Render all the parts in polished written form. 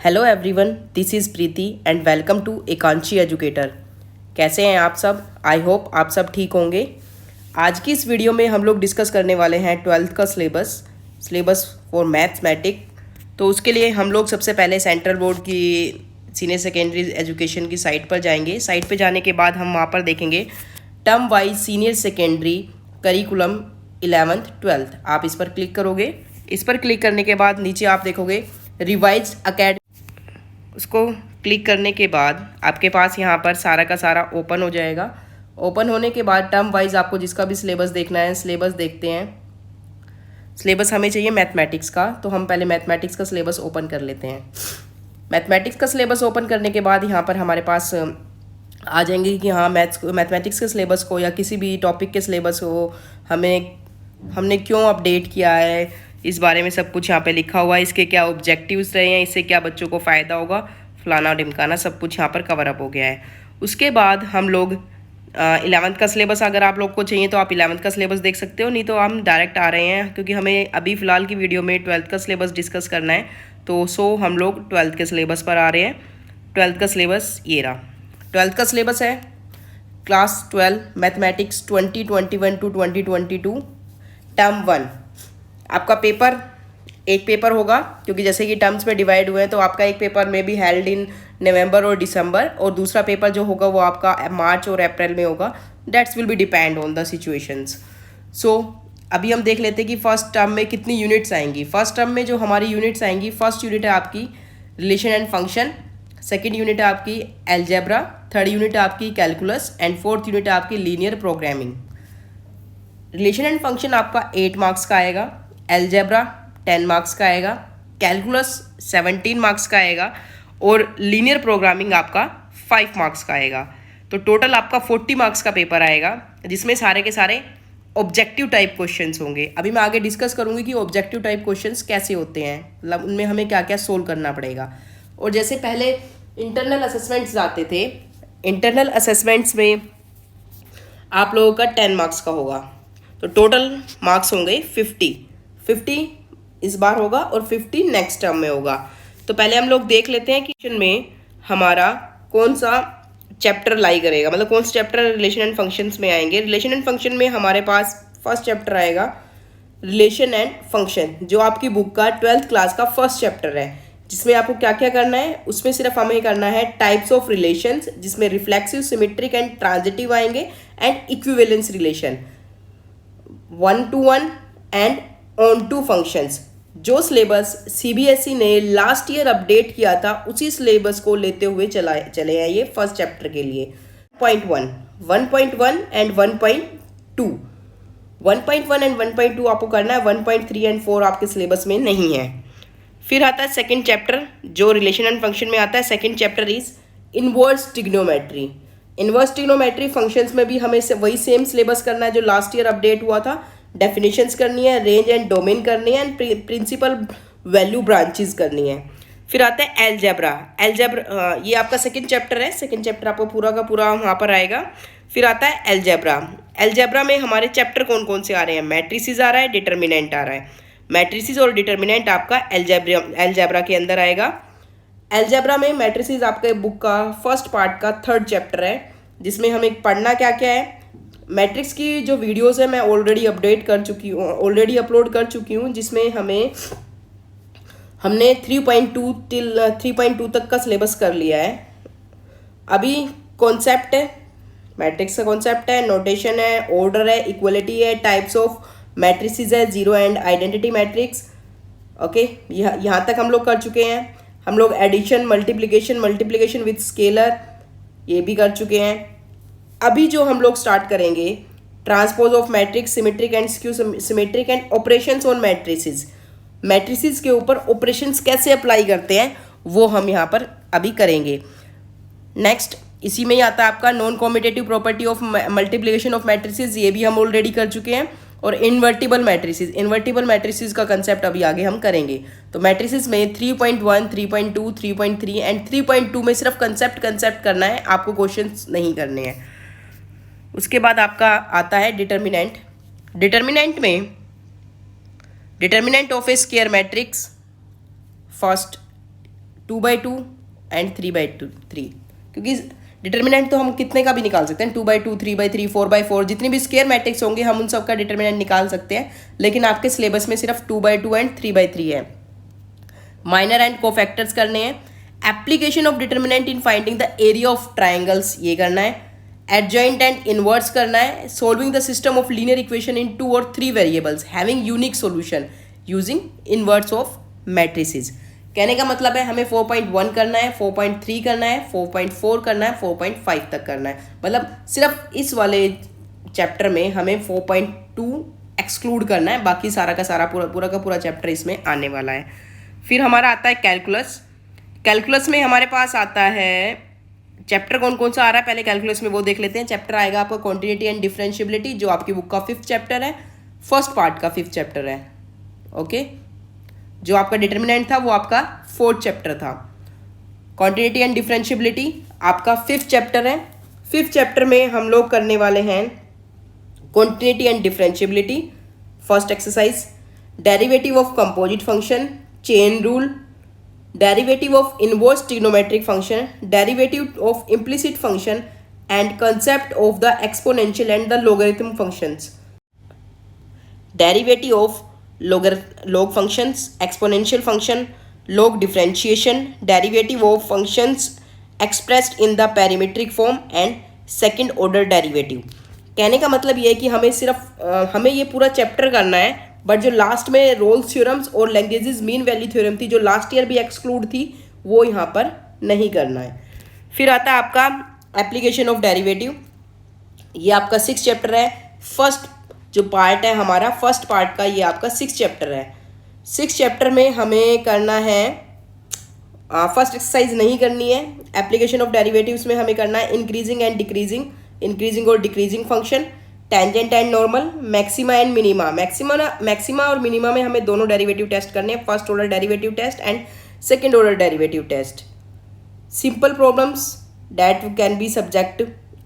Hello everyone, this is Preeti and welcome to Ekanshi educator. कैसे हैं आप सब? आई होप आप सब ठीक होंगे। आज की इस वीडियो में हम लोग डिस्कस करने वाले हैं 12th का सिलेबस फॉर मैथमेटिक। तो उसके लिए हम लोग सबसे पहले सेंट्रल बोर्ड की सीनियर सेकेंडरी एजुकेशन की साइट पर जाएंगे। साइट पर जाने के बाद हम वहाँ पर देखेंगे term wise senior secondary curriculum 11th 12th। आप इस पर क्लिक करोगे। इस पर क्लिक करने के बाद नीचे आप देखोगे रिवाइज्ड अकेडमी। उसको क्लिक करने के बाद आपके पास यहाँ पर सारा का सारा ओपन हो जाएगा। ओपन होने के बाद टर्म वाइज आपको जिसका भी सिलेबस देखना है सिलेबस देखते हैं। सिलेबस हमें चाहिए मैथमेटिक्स का, तो हम पहले मैथमेटिक्स का सिलेबस ओपन कर लेते हैं। मैथमेटिक्स का सिलेबस ओपन करने के बाद यहाँ पर हमारे पास आ जाएंगे कि हाँ मैथमेटिक्स के सिलेबस को या किसी भी टॉपिक के सिलेबस को हमने क्यों अपडेट किया है, इस बारे में सब कुछ यहाँ पे लिखा हुआ है। इसके क्या ऑब्जेक्टिव्स रहे हैं, इससे क्या बच्चों को फ़ायदा होगा, फलाना ढिमकाना सब कुछ यहाँ पर कवर अप हो गया है। उसके बाद हम लोग 11th का सिलेबस अगर आप लोग को चाहिए तो आप 11th का सिलेबस देख सकते हो, नहीं तो हम डायरेक्ट आ रहे हैं क्योंकि हमें अभी फ़िलहाल की वीडियो में 12th का सिलेबस डिस्कस करना है। तो हम लोग 12th के सिलेबस पर आ रहे हैं। 12th का सिलेबस ये रहा। 12th का सिलेबस है क्लास 12 मैथमेटिक्स 2021 to 2022 टर्म 1। आपका पेपर एक पेपर होगा क्योंकि जैसे कि टर्म्स में डिवाइड हुए हैं, तो आपका एक पेपर में भी हेल्ड इन नवंबर और दिसंबर, और दूसरा पेपर जो होगा वो आपका मार्च और अप्रैल में होगा। That's will be depend on the situations. So अभी हम देख लेते हैं कि फर्स्ट टर्म में कितनी यूनिट्स आएंगी। फर्स्ट टर्म में जो हमारी यूनिट्स आएंगी, फर्स्ट यूनिट है आपकी relation and function, second unit है आपकी एल्जेब्रा, थर्ड यूनिट है आपकी कैलकुलस एंड फोर्थ यूनिट है आपकी linear programming. Relation and function आपका 8 मार्क्स का आएगा, एल्जेब्रा 10 मार्क्स का आएगा, कैलकुलस 17 मार्क्स का आएगा और लीनियर प्रोग्रामिंग आपका 5 मार्क्स का आएगा। तो टोटल आपका 40 मार्क्स का पेपर आएगा, जिसमें सारे के सारे ऑब्जेक्टिव टाइप क्वेश्चंस होंगे। अभी मैं आगे डिस्कस करूंगी कि ऑब्जेक्टिव टाइप क्वेश्चंस कैसे होते हैं, मतलब उनमें हमें क्या क्या सोल्व करना पड़ेगा। और जैसे पहले इंटरनल असेसमेंट्स आते थे, इंटरनल असेसमेंट्स में आप लोगों का 10 मार्क्स का होगा, तो टोटल मार्क्स होंगे 50 इस बार होगा और 50 नेक्स्ट टर्म में होगा। तो पहले हम लोग देख लेते हैं कि क्वेश्चन में हमारा कौन सा चैप्टर लाई करेगा, मतलब कौन सा चैप्टर रिलेशन एंड फंक्शंस में आएंगे। रिलेशन एंड फंक्शन में हमारे पास फर्स्ट चैप्टर आएगा रिलेशन एंड फंक्शन, जो आपकी बुक का 12th क्लास का फर्स्ट चैप्टर है, जिसमें आपको क्या क्या करना है। उसमें सिर्फ हमें करना है टाइप्स ऑफ रिलेशंस, जिसमें रिफ्लेक्सिव, सिमेट्रिक एंड ट्रांजिटिव आएंगे, and equivalence relation, 1 to 1 and onto functions. जो सिलेबस सीबीएसई ने लास्ट ईयर अपडेट किया था, उसी सिलेबस को लेते हुए चले हैं ये फर्स्ट चैप्टर के लिए। 1.1 एंड 1.2 1.1 एंड 1.2 आपको करना है, 1.3 एंड 4 आपके सिलेबस में नहीं है। फिर आता है सेकंड चैप्टर जो रिलेशन एंड फंक्शन में आता है। Second chapter is inverse trigonometry. Inverse trigonometry functions में भी हमें वही सेम सिलेबस करना है जो लास्ट ईयर अपडेट हुआ था। डेफिनेशंस करनी है, रेंज एंड डोमेन करनी है, एंड प्रिंसिपल वैल्यू ब्रांचेस करनी है। फिर आता है एल्जेब्रा। ये आपका सेकंड चैप्टर है। सेकंड चैप्टर आपको पूरा का पूरा वहाँ पर आएगा। फिर आता है एल्जेब्रा। एल्जेब्रा में हमारे चैप्टर कौन कौन से आ रहे हैं? मैट्रिसेस आ रहा है, डिटर्मिनेंट आ रहा है। मैट्रिसेस और डिटर्मिनेंट आपका एल्जेब्रा के अंदर आएगा। एल्जेब्रा में मैट्रिसेस आपके बुक का फर्स्ट पार्ट का थर्ड चैप्टर है, जिसमें हमें पढ़ना क्या क्या है। मैट्रिक्स की जो वीडियोस है मैं ऑलरेडी अपलोड कर चुकी हूँ, जिसमें हमने 3.2 till 3.2 तक का सिलेबस कर लिया है। अभी कॉन्सेप्ट है, मैट्रिक्स का कॉन्सेप्ट है, नोटेशन है, ऑर्डर है, इक्वलिटी है, टाइप्स ऑफ मैट्रिसेस है, zero and identity matrix. Okay, यहाँ तक हम लोग कर चुके हैं। हम लोग एडिशन, मल्टीप्लिकेशन विथ स्केलर ये भी कर चुके हैं। अभी जो हम लोग स्टार्ट करेंगे transpose of matrix, symmetric and skew symmetric and operations on matrices. Matrices के ऊपर ऑपरेशंस कैसे अप्लाई करते हैं वो हम यहाँ पर अभी करेंगे। नेक्स्ट इसी में ही आता है आपका non commutative property of multiplication of matrices, ये भी हम ऑलरेडी कर चुके हैं। और इन्वर्टिबल मैट्रिसेस का कंसेप्ट अभी आगे हम करेंगे। तो मैट्रिसेस में 3.1, 3.2, 3.3 एंड 3.2 में सिर्फ कंसेप्ट करना है, आपको क्वेश्चंस नहीं करने हैं। उसके बाद आपका आता है डिटर्मिनेंट। डिटर्मिनेंट में determinant of A square matrix first 2/2 and 3/3, क्योंकि डिटर्मिनेंट तो हम कितने का भी निकाल सकते हैं, 2/2, 3/3, 4/4, जितनी भी स्क्वायर मैट्रिक्स होंगे हम उन सब का डिटर्मिनेंट निकाल सकते हैं, लेकिन आपके सिलेबस में सिर्फ 2/2 एंड 3/3 है। माइनर एंड कोफैक्टर्स करने हैं। Application of determinant in finding the area of triangles, ये करना है। एडजॉइंट एंड इनवर्स करना है। Solving the system of linear equation in 2 और 3 variables having unique solution using inverse of matrices. कहने का मतलब है हमें 4.1 करना है, 4.3 करना है, 4.4 करना है, 4.5 तक करना है। मतलब सिर्फ इस वाले चैप्टर में हमें 4.2 एक्सक्लूड करना है, बाकी सारा का सारा पूरा का पूरा चैप्टर इसमें आने वाला है। फिर हमारा आता है कैलकुलस। कैलकुलस में हमारे पास आता है चैप्टर कौन कौन सा आ रहा है, पहले कैलकुलस में वो देख लेते हैं। चैप्टर आएगा आपका क्वांटिटी एंड डिफरेंशिएबिलिटी, जो आपकी बुक का 5th चैप्टर है, फर्स्ट पार्ट का 5th चैप्टर है। ओके, जो आपका डिटर्मिनेंट था वो आपका 4th चैप्टर था। क्वांटिटी एंड डिफरेंशिएबिलिटी आपका 5th चैप्टर है। 5th चैप्टर में हम लोग करने वाले हैं quantity and differentiability, first exercise, derivative of composite function, chain rule, derivative of inverse trigonometric function, derivative of implicit function and concept of the exponential and the logarithm functions. Derivative of log functions, exponential function, log differentiation, derivative of functions expressed in the parametric form and second order derivative। कहने का मतलब ये है कि हमें सिर्फ हमें ये पूरा चैप्टर करना है, बट जो लास्ट में रोल्स थ्योरम्स और लैग्रेंजेस मीन वैल्यू थ्योरम थी, जो लास्ट ईयर भी एक्सक्लूड थी, वो यहाँ पर नहीं करना है। फिर आता है आपका एप्लीकेशन ऑफ डेरिवेटिव, ये आपका 6th चैप्टर है। फर्स्ट जो पार्ट है हमारा, फर्स्ट पार्ट का ये आपका 6th चैप्टर है। 6th चैप्टर में हमें करना है, फर्स्ट एक्सरसाइज नहीं करनी है। एप्लीकेशन ऑफ डेरिवेटिव्स में हमें करना है इंक्रीजिंग एंड डिक्रीजिंग, इंक्रीजिंग और decreasing function, tangent and normal, maxima and minima. Maxima और मिनिमा में हमें दोनों डेरिवेटिव टेस्ट करने हैं, first order derivative test and second order derivative test. Simple problems that can be subject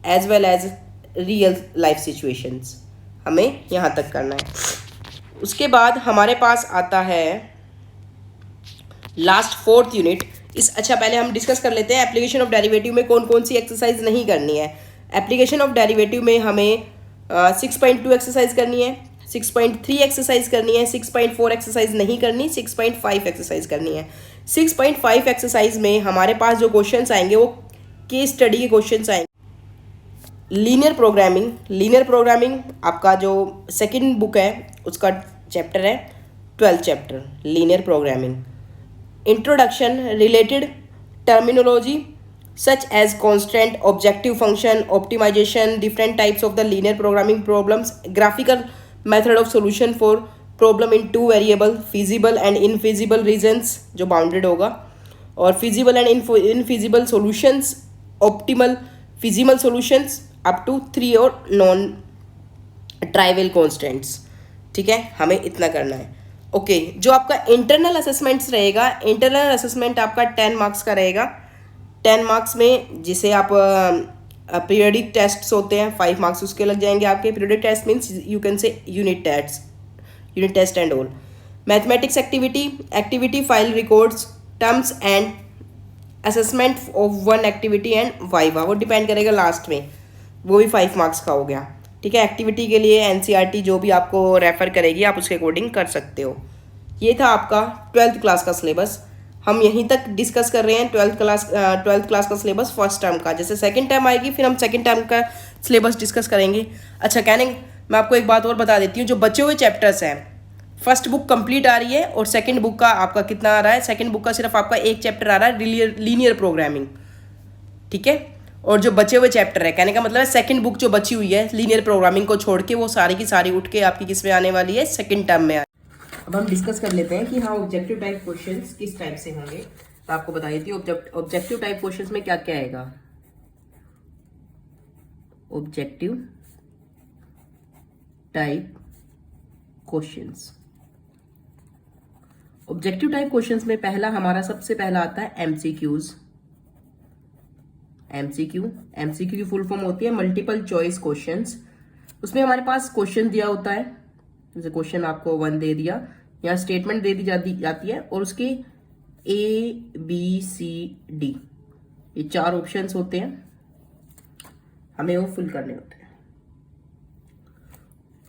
as well as real life situations, हमें यहाँ तक करना है। उसके बाद हमारे पास आता है लास्ट 4th यूनिट। अच्छा पहले हम डिस्कस कर लेते हैं एप्लीकेशन ऑफ डेरिवेटिव में कौन कौन सी एक्सरसाइज नहीं करनी है। एप्लीकेशन ऑफ डेरिवेटिव में हमें 6.2 एक्सरसाइज करनी है, 6.3 एक्सरसाइज करनी है, 6.4 एक्सरसाइज नहीं करनी, 6.5 एक्सरसाइज करनी है। 6.5 एक्सरसाइज में हमारे पास जो क्वेश्चंस आएंगे वो केस स्टडी के क्वेश्चंस आएंगे। लीनियर प्रोग्रामिंग आपका जो सेकंड बुक है उसका चैप्टर है 12th chapter linear programming. Introduction, related terminology such as constant, objective function, optimization, different types of the linear programming problems, graphical method of solution for problem in 2 variable, feasible and infeasible regions जो bounded होगा, और feasible and infeasible solutions, optimal feasible solutions up to 3 और non trivial constants। ठीक है, हमें इतना करना है। ओके, जो आपका इंटरनल असेसमेंट्स रहेगा, इंटरनल असेसमेंट आपका 10 मार्क्स का रहेगा। 10 मार्क्स में जिसे आप पीरियडिक टेस्ट्स होते हैं 5 मार्क्स उसके लग जाएंगे आपके। Periodic test means you can say unit test and all. Mathematics activity file records, terms and assessment of one activity and viva, वो डिपेंड करेगा लास्ट में, वो भी 5 मार्क्स का हो गया। ठीक है, एक्टिविटी के लिए NCERT जो भी आपको रेफर करेगी आप उसके अकॉर्डिंग कर सकते हो। ये था आपका 12th क्लास का सिलेबस। हम यहीं तक डिस्कस कर रहे हैं 12th क्लास का सिलेबस फर्स्ट टर्म का। जैसे सेकंड टर्म आएगी फिर हम सेकंड टर्म का सिलेबस डिस्कस करेंगे। अच्छा मैं आपको एक बात और बता देती हूँ, जो बचे हुए चैप्टर्स हैं, फर्स्ट बुक कंप्लीट आ रही है और सेकंड बुक का आपका कितना आ रहा है, सेकंड बुक का सिर्फ आपका एक चैप्टर आ रहा है लीनियर प्रोग्रामिंग। ठीक है, और जो बचे हुए चैप्टर है, कहने का मतलब है सेकंड बुक जो बची हुई है लीनियर प्रोग्रामिंग को छोड़ के, वो सारी की सारी उठ के आपकी किस में आने वाली है, सेकंड टर्म में। अब हम डिस्कस कर लेते हैं कि हाँ ऑब्जेक्टिव टाइप क्वेश्चंस किस टाइप से होंगे। तो आपको बता देती हूँ ऑब्जेक्टिव टाइप क्वेश्चंस में क्या क्या आएगा। Objective type questions, objective type questions में पहला हमारा सबसे पहला आता है एमसीक्यूज। एमसीक्यू की फुल फॉर्म होती है मल्टीपल चॉइस क्वेश्चंस। उसमें हमारे पास क्वेश्चन दिया होता है, जैसे क्वेश्चन आपको 1 दे दिया, यहाँ स्टेटमेंट दे दी जाती है और उसकी ABCD, ये 4 ऑप्शंस होते हैं, हमें वो फिल करने होते हैं।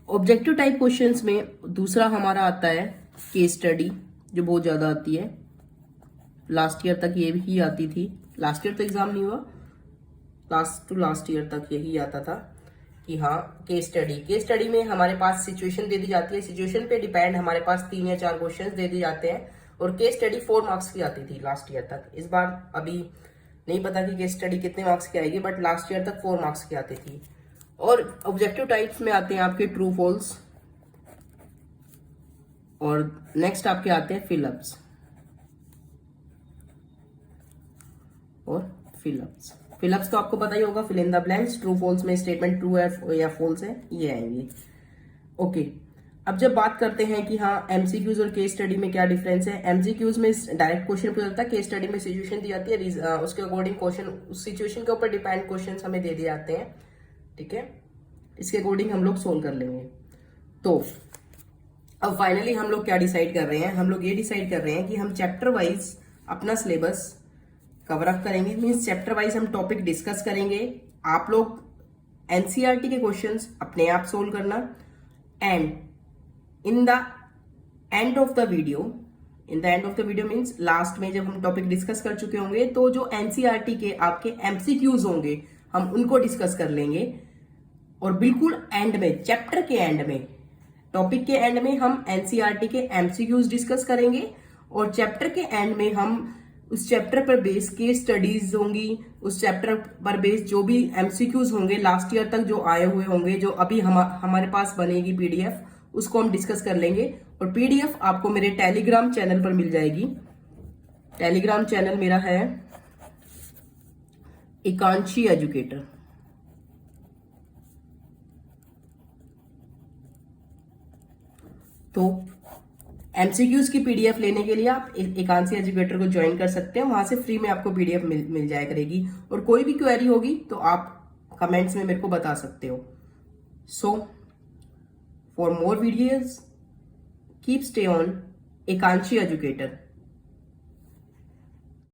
ऑब्जेक्टिव टाइप क्वेश्चंस में दूसरा हमारा आता है केस स्टडी, जो बहुत ज़्यादा आती है। लास्ट ईयर तक ये भी आती थी, लास्ट ईयर तो एग्जाम नहीं हुआ, लास्ट ईयर तक यही आता था कि हाँ केस स्टडी। केस स्टडी में हमारे पास सिचुएशन दे दी जाती है, सिचुएशन पे डिपेंड हमारे पास 3 या 4 क्वेश्चंस दे दिए जाते हैं, और केस स्टडी 4 मार्क्स की आती थी लास्ट ईयर तक। इस बार अभी नहीं पता कि केस स्टडी कितने मार्क्स की आएगी, बट लास्ट ईयर तक 4 मार्क्स की आती थी। और ऑब्जेक्टिव टाइप्स में आते हैं आपके ट्रू फॉल्स, और नेक्स्ट आपके आते हैं फिलअप्स और फिलअप्स। फिलअप्स तो आपको पता ही होगा, fill in the blanks. True false में स्टेटमेंट ट्रू है या फॉल्स है, ये आएंगे। ओके, अब जब बात करते हैं कि हाँ एमसीक्यूज और केस स्टडी में क्या डिफरेंस है। एमसीक्यूज में डायरेक्ट क्वेश्चन पूछा जाता है, केस स्टडी में सिचुएशन दी जाती है, उसके अकॉर्डिंग क्वेश्चन, उस सिचुएशन के ऊपर डिपेंड क्वेश्चन हमें दे दिए जाते हैं, ठीक है, इसके अकॉर्डिंग हम लोग सोल्व कर लेंगे। तो अब फाइनली हम लोग क्या डिसाइड कर रहे हैं, हम लोग ये डिसाइड कर रहे हैं कि हम चैप्टर वाइज अपना सिलेबस कवर अप करेंगे। मीन्स चैप्टर वाइज हम टॉपिक डिस्कस करेंगे, आप लोग एनसीईआरटी के क्वेश्चंस अपने आप सोल्व करना, and in the end of the video, means last में जब हम टॉपिक डिस्कस कर चुके होंगे, तो जो एनसीईआरटी के आपके एमसीक्यूज होंगे हम उनको डिस्कस कर लेंगे। और बिल्कुल एंड में, चैप्टर के एंड में, टॉपिक के एंड में हम एनसीईआरटी के एमसीक्यूज डिस्कस करेंगे, और चैप्टर के एंड में हम उस चैप्टर पर बेस केस स्टडीज होंगी, उस चैप्टर पर बेस जो भी एमसीक्यूज होंगे लास्ट ईयर तक जो आए हुए होंगे, जो अभी हमारे पास बनेगी पीडीएफ, उसको हम डिस्कस कर लेंगे। और पीडीएफ आपको मेरे टेलीग्राम चैनल पर मिल जाएगी। टेलीग्राम चैनल मेरा है एकांशी एजुकेटर। तो एमसीक्यूज की पीडीएफ लेने के लिए आप एकांशी एजुकेटर को ज्वाइन कर सकते हैं, वहां से फ्री में आपको पीडीएफ मिल जाया करेगी। और कोई भी क्वेरी होगी तो आप कमेंट्स में मेरे को बता सकते हो। So for more videos keep stay on Ekanshi educator.